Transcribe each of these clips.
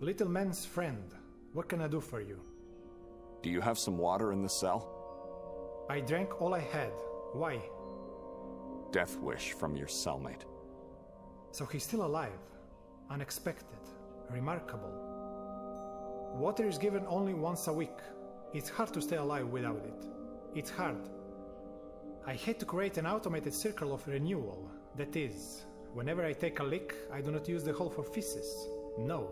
Little man's friend, what can I do for you? Do you have some water in the cell? I drank all I had. Why? Death wish from your cellmate. So he's still alive. Unexpected. Remarkable. Water is given only once a week. It's hard to stay alive without it. It's hard. I hate to create an automated circle of renewal. That is, whenever I take a lick, I do not use the hole for feces. No.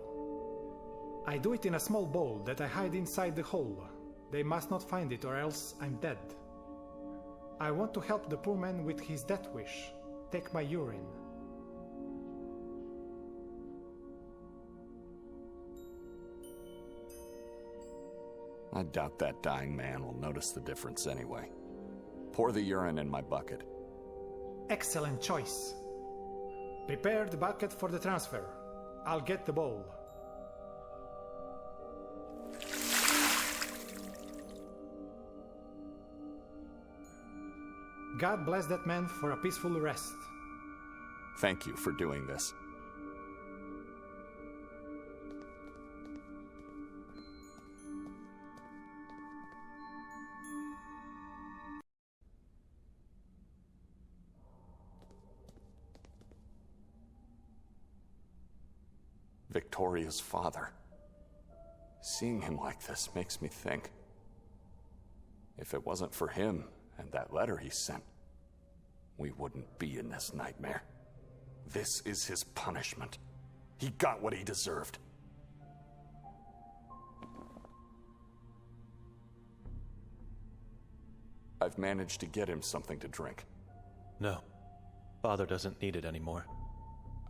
I do it in a small bowl that I hide inside the hole. They must not find it or else I'm dead. I want to help the poor man with his death wish. Take my urine. I doubt that dying man will notice the difference anyway. Pour the urine in my bucket. Excellent choice. Prepare the bucket for the transfer. I'll get the bowl. God bless that man for a peaceful rest. Thank you for doing this. Victoria's father. Seeing him like this makes me think, if it wasn't for him and that letter he sent, we wouldn't be in this nightmare. This is his punishment. He got what he deserved. I've managed to get him something to drink. No. Father doesn't need it anymore.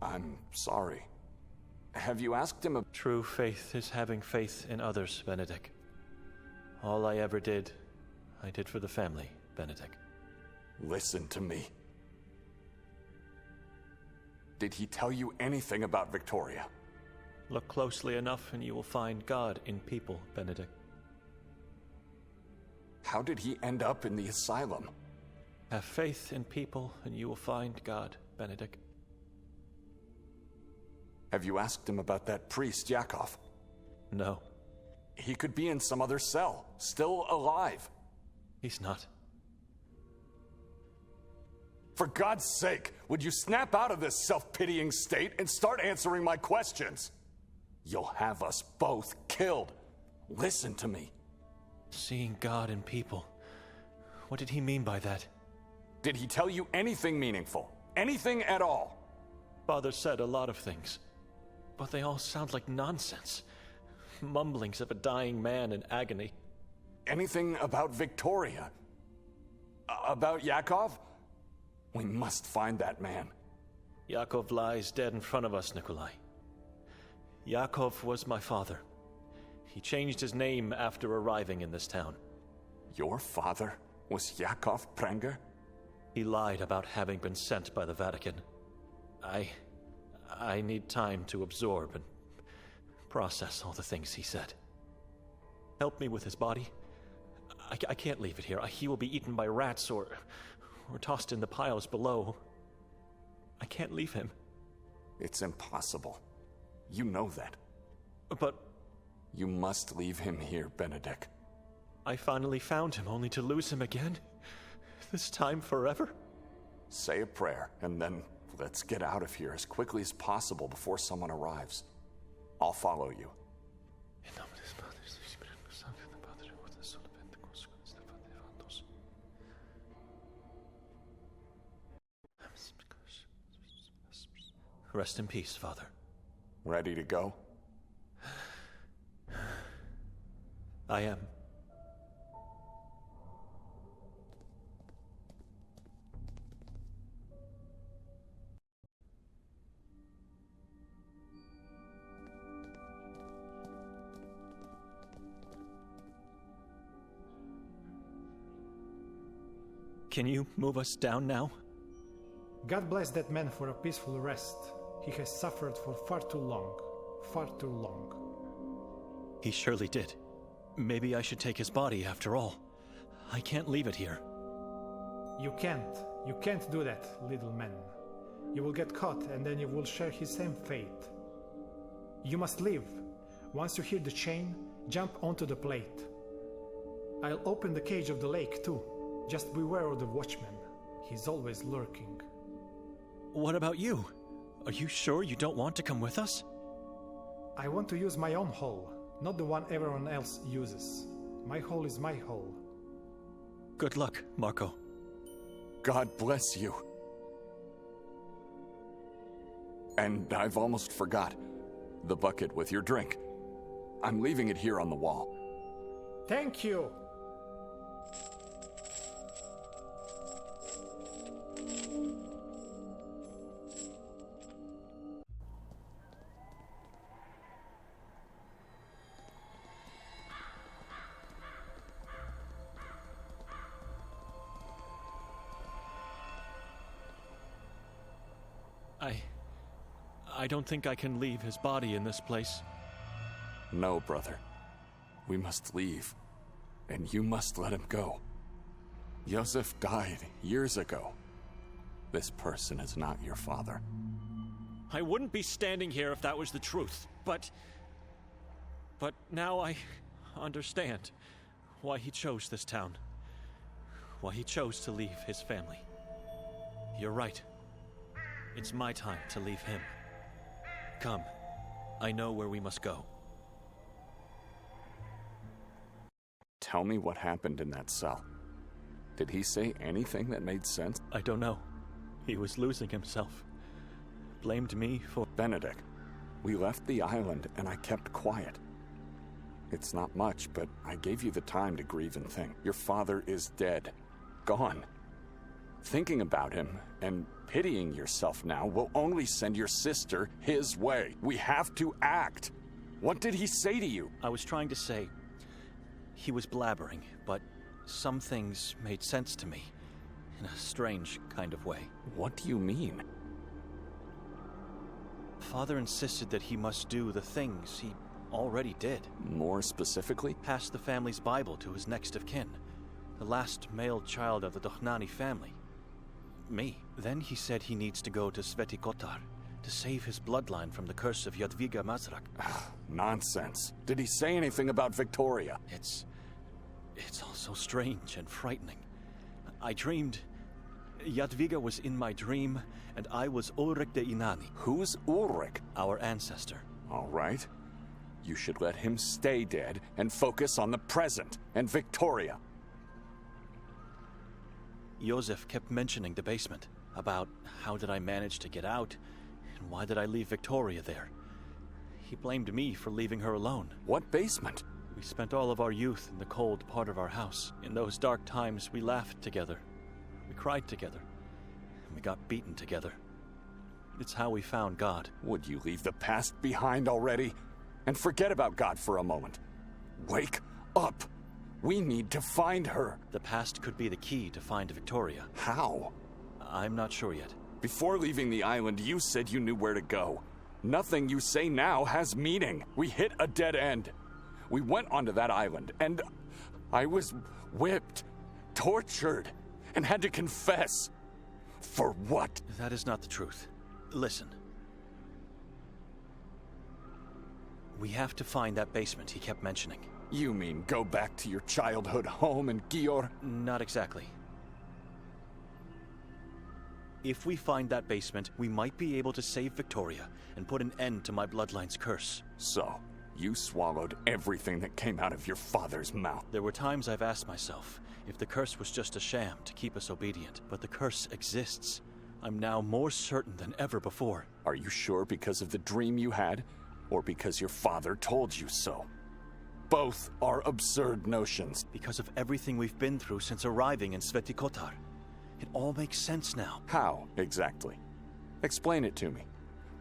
I'm sorry. Have you asked him True faith is having faith in others, Benedek. All I ever did, I did for the family, Benedek. Listen to me. Did he tell you anything about Victoria? Look closely enough and you will find God in people, Benedek. How did he end up in the asylum? Have faith in people and you will find God, Benedek. Have you asked him about that priest, Yakov? No. He could be in some other cell, still alive. He's not. For God's sake, would you snap out of this self-pitying state and start answering my questions? You'll have us both killed. Listen to me. Seeing God in people. What did he mean by that? Did he tell you anything meaningful? Anything at all? Father said a lot of things, but they all sound like nonsense. Mumblings of a dying man in agony. Anything about Victoria? About Yakov? We must find that man. Yakov lies dead in front of us, Nikolai. Yakov was my father. He changed his name after arriving in this town. Your father was Yakov Prenger? He lied about having been sent by the Vatican. I need time to absorb and process all the things he said. Help me with his body. I can't leave it here. He will be eaten by rats or tossed in the piles below. I can't leave him. It's impossible. You know that. But you must leave him here, Benedek. I finally found him, only to lose him again. This time forever. Say a prayer, and then let's get out of here as quickly as possible before someone arrives. I'll follow you. Rest in peace, Father. Ready to go? I am. Can you move us down now? God bless that man for a peaceful rest. He has suffered for far too long. Far too long. He surely did. Maybe I should take his body after all. I can't leave it here. You can't. You can't do that, little man. You will get caught and then you will share his same fate. You must leave. Once you hear the chain, jump onto the plate. I'll open the cage of the lake too. Just beware of the watchman. He's always lurking. What about you? Are you sure you don't want to come with us? I want to use my own hole, not the one everyone else uses. My hole is my hole. Good luck, Marco. God bless you. And I've almost forgot. The bucket with your drink. I'm leaving it here on the wall. Thank you! I don't think I can leave his body in this place. No, brother. We must leave. And you must let him go. Joseph died years ago. This person is not your father. I wouldn't be standing here if that was the truth, but now I understand why he chose this town. Why he chose to leave his family. You're right. It's my time to leave him. Come. I know where we must go. Tell me what happened in that cell. Did he say anything that made sense? I don't know. He was losing himself. Blamed me for... Benedek, we left the island and I kept quiet. It's not much, but I gave you the time to grieve and think. Your father is dead. Gone. Thinking about him and pitying yourself now will only send your sister his way. We have to act. What did he say to you? I was trying to say... He was blabbering, but some things made sense to me. In a strange kind of way. What do you mean? Father insisted that he must do the things he already did. More specifically? Pass the family's Bible to his next of kin. The last male child of the Dohnani family. Me. Then he said he needs to go to Sveti Kotar to save his bloodline from the curse of Jadwiga Mazrak. Nonsense. Did he say anything about Victoria? It's all so strange and frightening. I dreamed... Jadwiga was in my dream, and I was Ulrich de Inani. Who's Ulrich? Our ancestor. All right. You should let him stay dead and focus on the present and Victoria. Joseph kept mentioning the basement, about how did I manage to get out, and why did I leave Victoria there. He blamed me for leaving her alone. What basement? We spent all of our youth in the cold part of our house. In those dark times, we laughed together. We cried together. And we got beaten together. It's how we found God. Would you leave the past behind already? And forget about God for a moment. Wake up! We need to find her. The past could be the key to find Victoria. How? I'm not sure yet. Before leaving the island, you said you knew where to go. Nothing you say now has meaning. We hit a dead end. We went onto that island, and I was whipped, tortured, and had to confess. For what? That is not the truth. Listen. We have to find that basement he kept mentioning. You mean go back to your childhood home in Gior? Not exactly. If we find that basement, we might be able to save Victoria and put an end to my bloodline's curse. So, you swallowed everything that came out of your father's mouth. There were times I've asked myself if the curse was just a sham to keep us obedient, but the curse exists. I'm now more certain than ever before. Are you sure because of the dream you had, or because your father told you so? Both are absurd notions. Because of everything we've been through since arriving in Sveti Kotar. It all makes sense now. How, exactly? Explain it to me.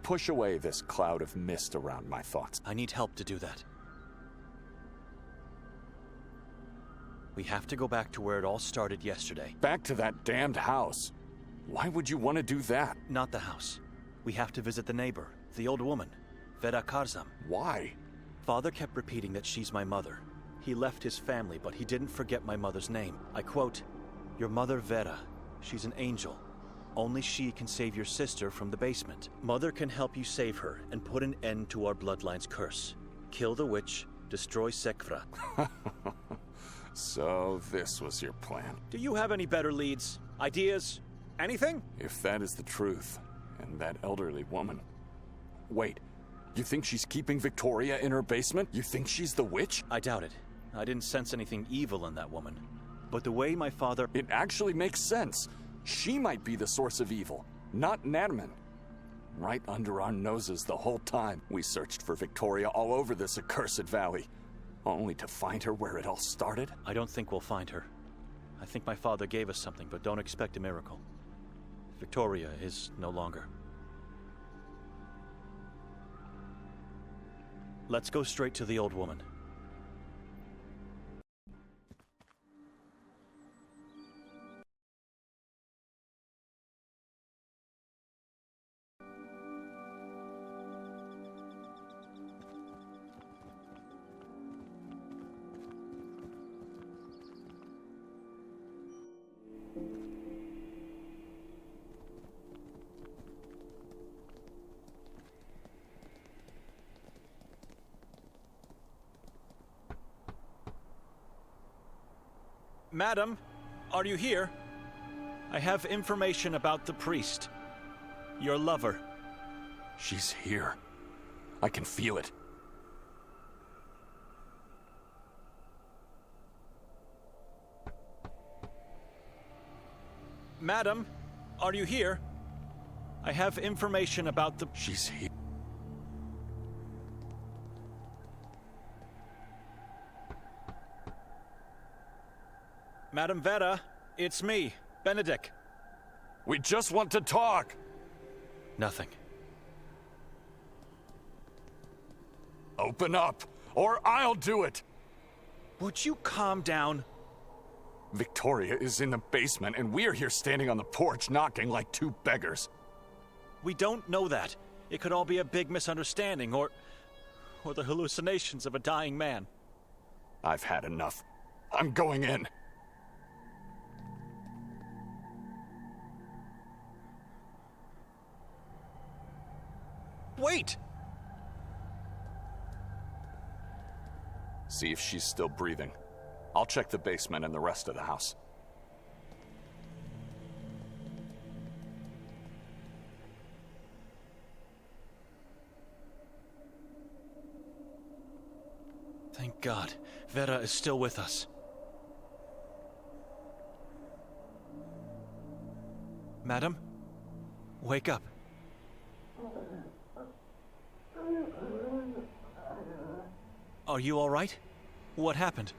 Push away this cloud of mist around my thoughts. I need help to do that. We have to go back to where it all started yesterday. Back to that damned house. Why would you want to do that? Not the house. We have to visit the neighbor, the old woman, Vera Karzam. Why? Father kept repeating that she's my mother. He left his family, but he didn't forget my mother's name. I quote, "Your mother Vera, she's an angel. Only she can save your sister from the basement. Mother can help you save her and put an end to our bloodline's curse. Kill the witch, destroy Sekvrat. So this was your plan. Do you have any better leads? Ideas? Anything? If that is the truth, and that elderly woman... Wait, you think she's keeping Victoria in her basement? You think she's the witch? I doubt it. I didn't sense anything evil in that woman. But the way my father... It actually makes sense. She might be the source of evil, not Nadman. Right under our noses the whole time, we searched for Victoria all over this accursed valley, only to find her where it all started. I don't think we'll find her. I think my father gave us something, but don't expect a miracle. Victoria is no longer. Let's go straight to the old woman. Madam, are you here? I have information about the priest. Your lover. She's here. I can feel it. Madam, are you here? I have information about the... She's here. Madam Vera, it's me, Benedek. We just want to talk! Nothing. Open up, or I'll do it! Would you calm down? Victoria is in the basement, and we're here standing on the porch knocking like two beggars. We don't know that. It could all be a big misunderstanding, or the hallucinations of a dying man. I've had enough. I'm going in. Wait! See if she's still breathing. I'll check the basement and the rest of the house. Thank God. Vera is still with us. Madam? Wake up. Are you all right? What happened?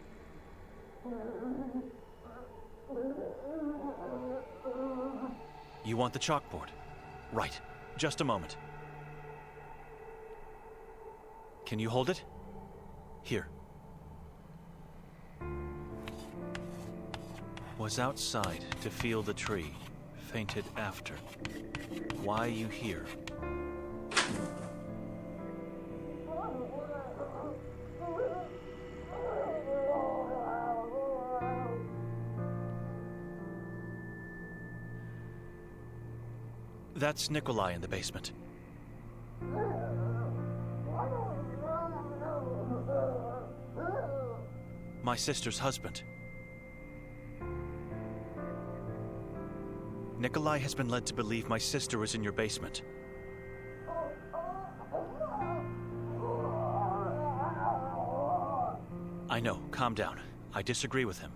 You want the chalkboard? Right. Just a moment. Can you hold it? Here. Was outside to feel the tree, fainted after. Why you here? That's Nikolai in the basement. My sister's husband. Nikolai has been led to believe my sister is in your basement. I know, calm down. I disagree with him.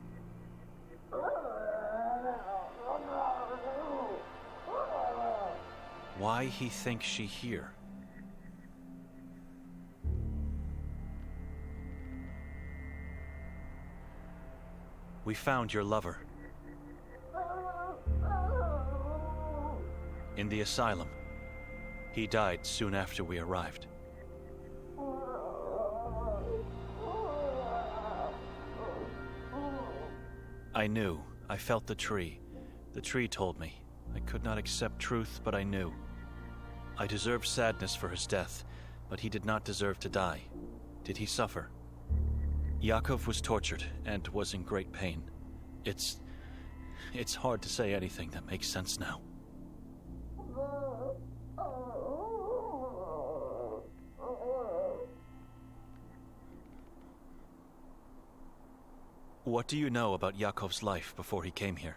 Why he thinks she here? We found your lover. In the asylum. He died soon after we arrived. I knew. I felt the tree. The tree told me. I could not accept truth, but I knew. I deserved sadness for his death, but he did not deserve to die. Did he suffer? Yakov was tortured and was in great pain. It's hard to say anything that makes sense now. What do you know about Yakov's life before he came here?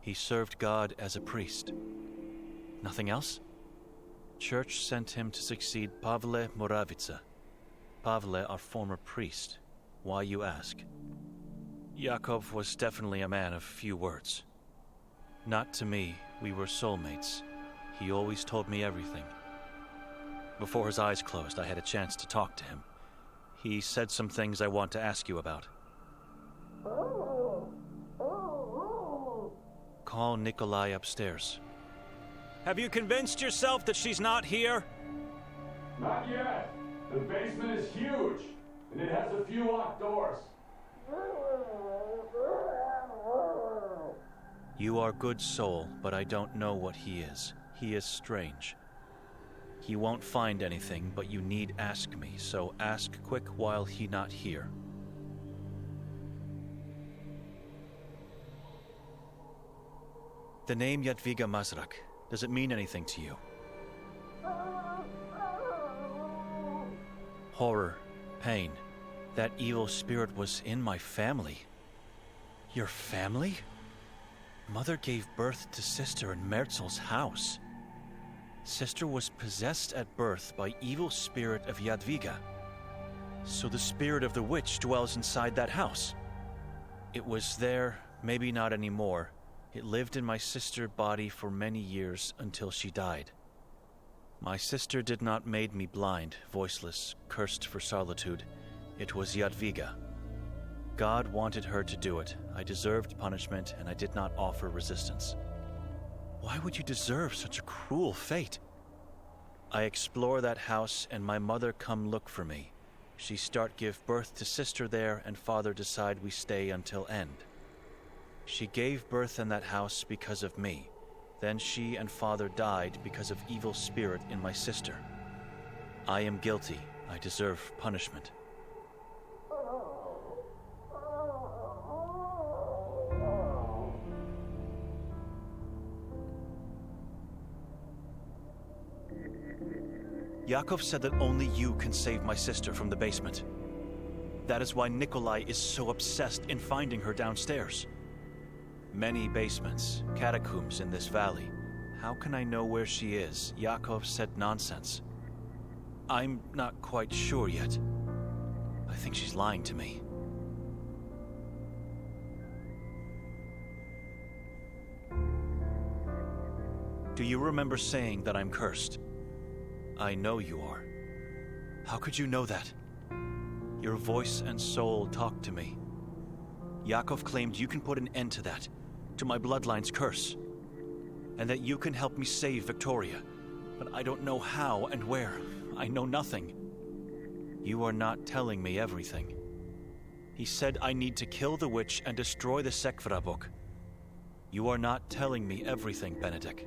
He served God as a priest. Nothing else? Church sent him to succeed Pavle Moravica. Pavle, our former priest. Why, you ask? Yakov was definitely a man of few words. Not to me, we were soulmates. He always told me everything. Before his eyes closed, I had a chance to talk to him. He said some things I want to ask you about. Call Nikolaia upstairs. Have you convinced yourself that she's not here? Not yet. The basement is huge, and it has a few locked doors. You are good soul, but I don't know what he is. He is strange. He won't find anything, but you need ask me, so ask quick while he not here. The name Jadwiga Mazrak, does it mean anything to you? Horror, pain. That evil spirit was in my family. Your family? Mother gave birth to sister in Merzel's house. Sister was possessed at birth by evil spirit of Jadwiga. So the spirit of the witch dwells inside that house. It was there, maybe not anymore. It lived in my sister's body for many years until she died. My sister did not make me blind, voiceless, cursed for solitude. It was Jadwiga. God wanted her to do it. I deserved punishment, and I did not offer resistance. Why would you deserve such a cruel fate? I explore that house, and my mother come look for me. She start give birth to sister there, and father decide we stay until end. She gave birth in that house because of me. Then she and father died because of evil spirit in my sister. I am guilty. I deserve punishment. Yakov said that only you can save my sister from the basement. That is why Nikolai is so obsessed in finding her downstairs. Many basements, catacombs in this valley. How can I know where she is? Yakov said nonsense. I'm not quite sure yet. I think she's lying to me. Do you remember saying that I'm cursed? I know you are. How could you know that? Your voice and soul talk to me. Yakov claimed you can put an end to that, to my bloodline's curse, and that you can help me save Victoria. But I don't know how and where. I know nothing. You are not telling me everything. He said I need to kill the witch and destroy the Sekvra book. You are not telling me everything, Benedek.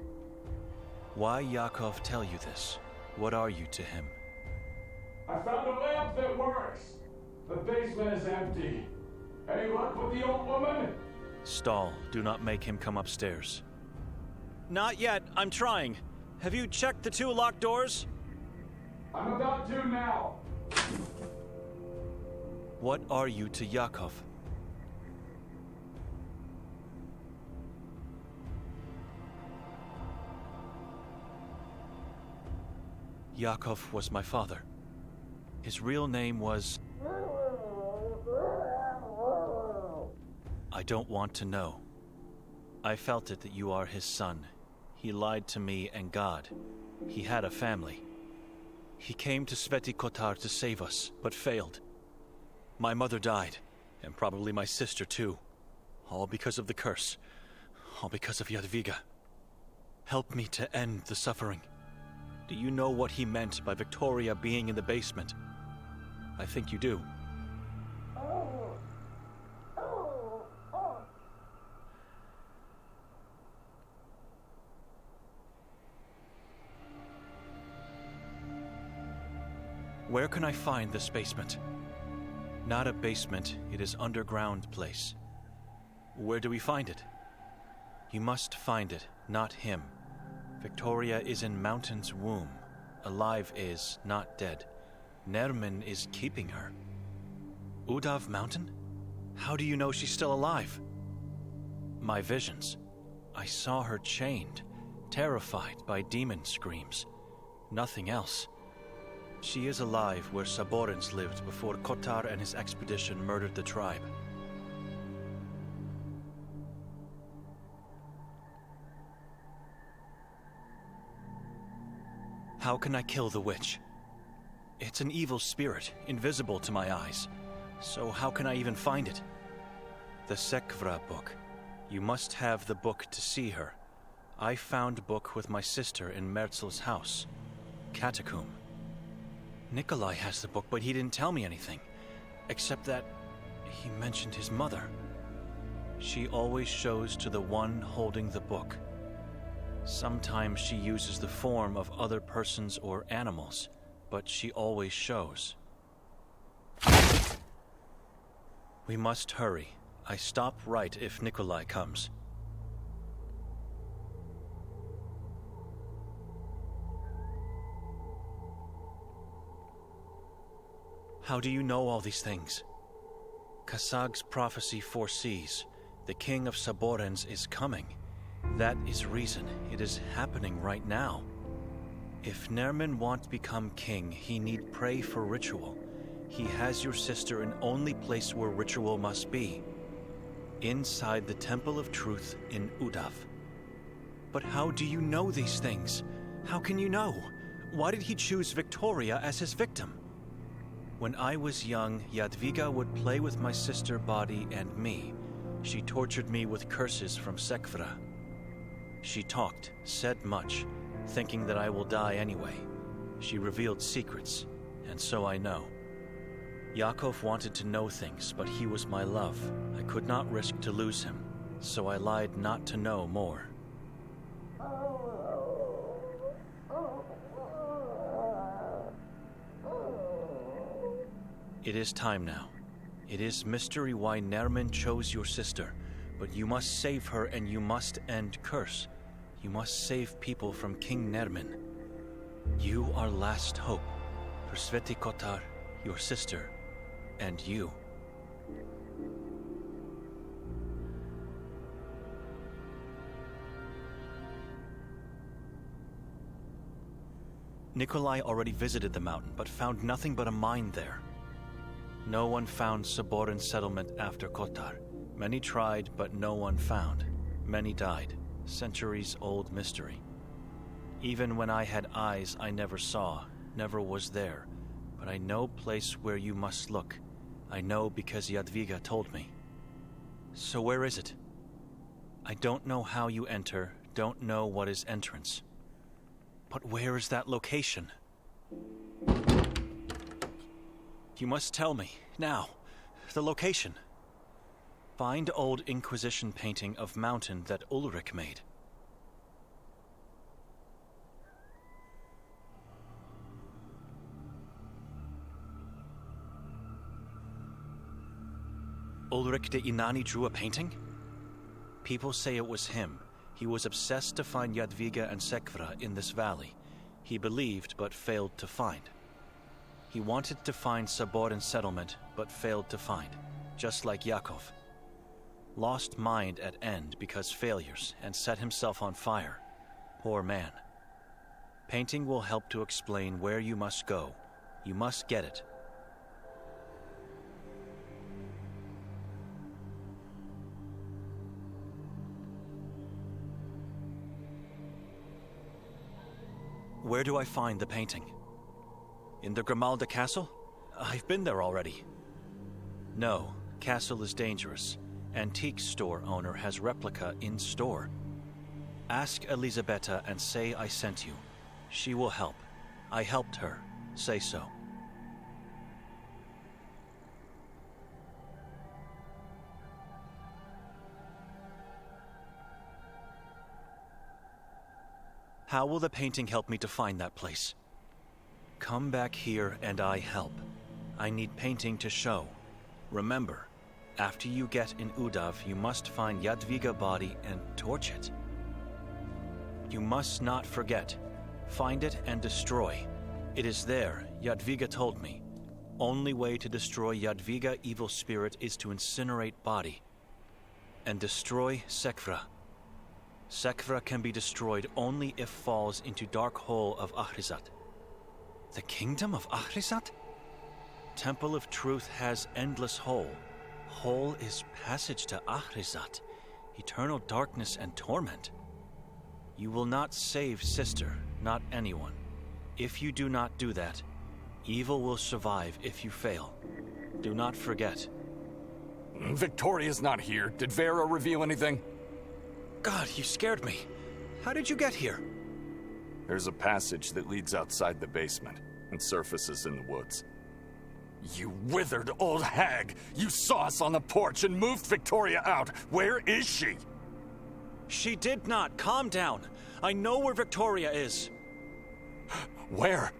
Why Yakov tell you this? What are you to him? I found a lamp that works. The basement is empty. Any luck with the old woman? Stall. Do not make him come upstairs. Not yet. I'm trying. Have you checked the 2 locked doors? I'm about to now. What are you to Yakov? Yakov was my father. His real name was... I don't want to know. I felt it that you are his son. He lied to me and God. He had a family. He came to Sveti Kotar to save us, but failed. My mother died, and probably my sister too. All because of the curse. All because of Jadwiga. Help me to end the suffering. Do you know what he meant by Victoria being in the basement? I think you do. Where can I find this basement? Not a basement, it is underground place. Where do we find it? You must find it, not him. Victoria is in Mountain's womb. Alive is, not dead. Nerman is keeping her. Udav Mountain? How do you know she's still alive? My visions. I saw her chained, terrified by demon screams. Nothing else. She is alive where Saborans lived before Kotar and his expedition murdered the tribe. How can I kill the witch? It's an evil spirit, invisible to my eyes. So how can I even find it? The Sekvra book. You must have the book to see her. I found book with my sister in Merzel's house. Catacomb. Nikolai has the book, but he didn't tell me anything. Except that he mentioned his mother. She always shows to the one holding the book. Sometimes she uses the form of other persons or animals, but she always shows. We must hurry. I stop right if Nikolai comes. How do you know all these things? Kasag's prophecy foresees. The king of Saborans is coming. That is reason. It is happening right now. If Nerman want to become king, he need pray for ritual. He has your sister in only place where ritual must be. Inside the Temple of Truth in Udav. But how do you know these things? How can you know? Why did he choose Victoria as his victim? When I was young, Jadwiga would play with my sister body and me. She tortured me with curses from Sekvra. She talked, said much, thinking that I will die anyway. She revealed secrets, and so I know. Yakov wanted to know things, but he was my love. I could not risk to lose him, so I lied not to know more. It is time now. It is mystery why Nerman chose your sister, but you must save her and you must end curse. You must save people from King Nerman. You are last hope for Sveti Kotar, your sister, and you. Nikolai already visited the mountain, but found nothing but a mine there. No one found Saboran settlement after Kotar. Many tried, but no one found. Many died. Centuries-old mystery. Even when I had eyes I never saw, never was there. But I know place where you must look. I know because Jadwiga told me. So where is it? I don't know how you enter, don't know what is entrance. But where is that location? You must tell me, now, the location. Find old Inquisition painting of mountain that Ulrich made. Ulrich de Inani drew a painting? People say it was him. He was obsessed to find Jadwiga and Sekvra in this valley. He believed, but failed to find. He wanted to find Saboran settlement, but failed to find, just like Yakov. Lost mind at end because failures, and set himself on fire. Poor man. Painting will help to explain where you must go. You must get it. Where do I find the painting? In the Grimalda castle? I've been there already. No, castle is dangerous. Antique store owner has replica in store. Ask Elisabetta and say I sent you. She will help. I helped her. Say so. How will the painting help me to find that place? Come back here and I help. I need painting to show. Remember, after you get in Udav, you must find Jadwiga body and torch it. You must not forget. Find it and destroy. It is there, Jadwiga told me. Only way to destroy Jadwiga evil spirit is to incinerate body. And destroy Sekvra. Sekvra can be destroyed only if falls into dark hole of Ahrizat. The kingdom of Ahrizat? Temple of Truth has endless hole. Hole is passage to Ahrizat. Eternal darkness and torment. You will not save sister, not anyone. If you do not do that, evil will survive if you fail. Do not forget. Victoria's not here. Did Vera reveal anything? God, you scared me. How did you get here? There's a passage that leads outside the basement and surfaces in the woods. You withered old hag! You saw us on the porch and moved Victoria out! Where is she? She did not. Calm down. I know where Victoria is. Where?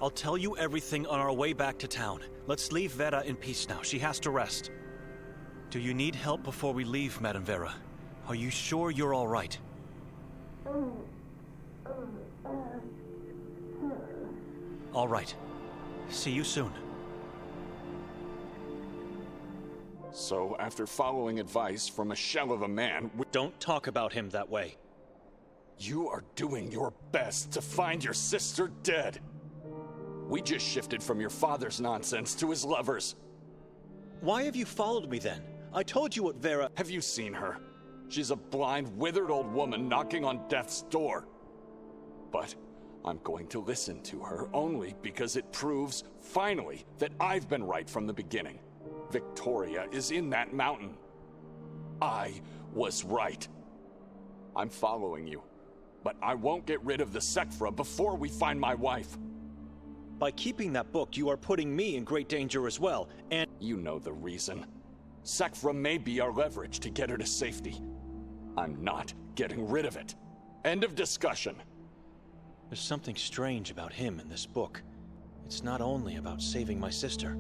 I'll tell you everything on our way back to town. Let's leave Vera in peace now. She has to rest. Do you need help before we leave, Madame Vera? Are you sure you're all right? All right. See you soon. So, after following advice from a shell of a man, Don't talk about him that way. you are doing your best to find your sister dead. We just shifted from your father's nonsense to his lovers. Why have you followed me then? I told you what Vera... Have you seen her? She's a blind, withered old woman knocking on death's door. But I'm going to listen to her only because it proves, finally, that I've been right from the beginning. Victoria is in that mountain. I was right. I'm following you, but I won't get rid of the Sekvra before we find my wife. By keeping that book, you are putting me in great danger as well, and... You know the reason. Sekvra may be our leverage to get her to safety. I'm not getting rid of it. End of discussion. There's something strange about him in this book. It's not only about saving my sister.